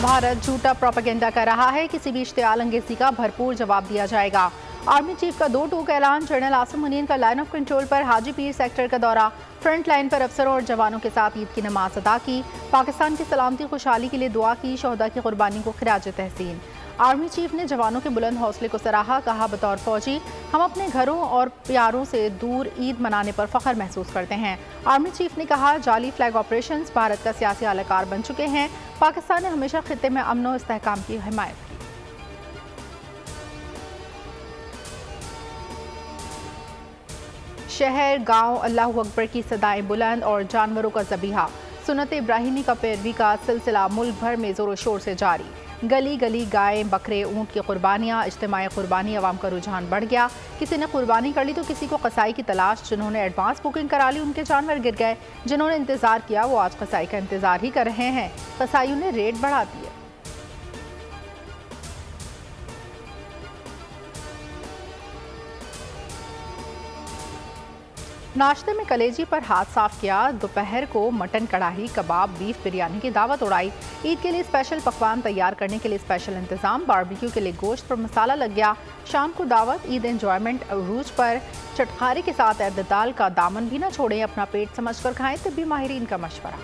भारत झूठा प्रोपेगेंडा कर रहा है, किसी भी इश्तियाल अंगेजी का भरपूर जवाब दिया जाएगा। आर्मी चीफ का 2 टूक ऐलान। जनरल आसिम मुनीर का लाइन ऑफ कंट्रोल पर हाजी पीर सेक्टर का दौरा। फ्रंट लाइन पर अफसरों और जवानों के साथ ईद की नमाज अदा की। पाकिस्तान की सलामती खुशहाली के लिए दुआ की। शोहदा की कुर्बानी को खिराज तहसीन। आर्मी चीफ ने जवानों के बुलंद हौसले को सराहा। कहा, बतौर फौजी हम अपने घरों और प्यारों से दूर ईद मनाने पर फख्र महसूस करते हैं। आर्मी चीफ ने कहा, जाली फ्लैग ऑपरेशंस भारत का सियासी आलाकार बन चुके हैं। पाकिस्तान ने हमेशा खित्ते में अमन और इस्तेहकाम की हिमायत की। शहर गांव अल्लाह अकबर की सदाएं बुलंद और जानवरों का ज़बीहा। सुन्नत इब्राहिमी का पैरवी का सिलसिला मुल्क भर में ज़ोर शोर से जारी। गली गली गाय बकरे ऊँट की कुर्बानियाँ। इज्तिमाई कुर्बानी अवाम का रुझान बढ़ गया। किसी ने कुर्बानी कर ली तो किसी को कसाई की तलाश। जिन्होंने एडवांस बुकिंग करा ली उनके जानवर गिर गए। जिन्होंने इंतज़ार किया वो आज कसाई का इंतज़ार ही कर रहे हैं। कसाईयों ने रेट बढ़ा दिए। नाश्ते में कलेजी पर हाथ साफ किया। दोपहर को मटन कढ़ाई कबाब बीफ बिरयानी की दावत उड़ाई। ईद के लिए स्पेशल पकवान तैयार करने के लिए स्पेशल इंतजाम। बारबेक्यू के लिए गोश्त पर मसाला लग गया। शाम को दावत। ईद एंजॉयमेंट अरूज पर। चटखारी के साथ एतदाल का दामन भी न छोड़ें। अपना पेट समझकर खाएं। तिब्बी माहिरीन का मशवरा।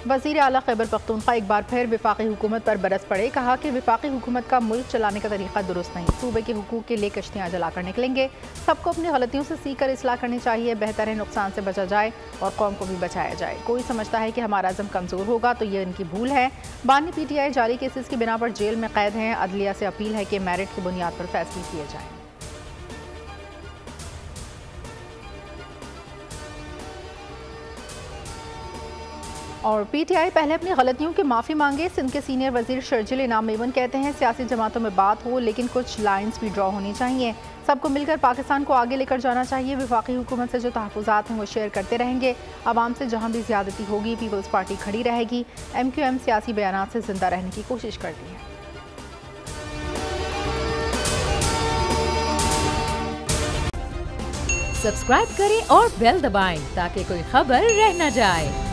वज़ीर आला खैबर पख्तूनख्वा एक बार फिर वफाकी हुकूमत पर बरस पड़े। कहा कि वफाकी हुकूमत का मुल्क चलाने का तरीका दुरुस्त नहीं। सूबे के हुकूक के लिए कश्तियाँ जलाकर निकलेंगे। सबको अपनी गलतियों से सीख कर इस्लाह करनी चाहिए। बेहतर है नुकसान से बचा जाए और कौम को भी बचाया जाए। कोई समझता है कि हमारा अज़म कमज़ोर होगा तो ये इनकी भूल है। बानी PTI जारी केसेस की बिना पर जेल में कैद हैं। अदलिया से अपील है कि मेरिट की बुनियाद पर फैसले किए जाएँ। और PTI पहले अपनी गलतियों की माफ़ी मांगे। सिंध के सीनियर वजीर शर्जिल इनाम मेमन कहते हैं, सियासी जमातों में बात हो लेकिन कुछ लाइंस भी ड्रॉ होनी चाहिए। सबको मिलकर पाकिस्तान को आगे लेकर जाना चाहिए। वफाकी हुकूमत से जो तहफ़्फ़ुज़ात हैं वो शेयर करते रहेंगे। आवाम से जहाँ भी ज़्यादती होगी पीपल्स पार्टी खड़ी रहेगी। MQM सियासी बयानात से जिंदा रहने की कोशिश करती है। सब्सक्राइब करें और बेल दबाएं ताकि कोई खबर रह न जाए।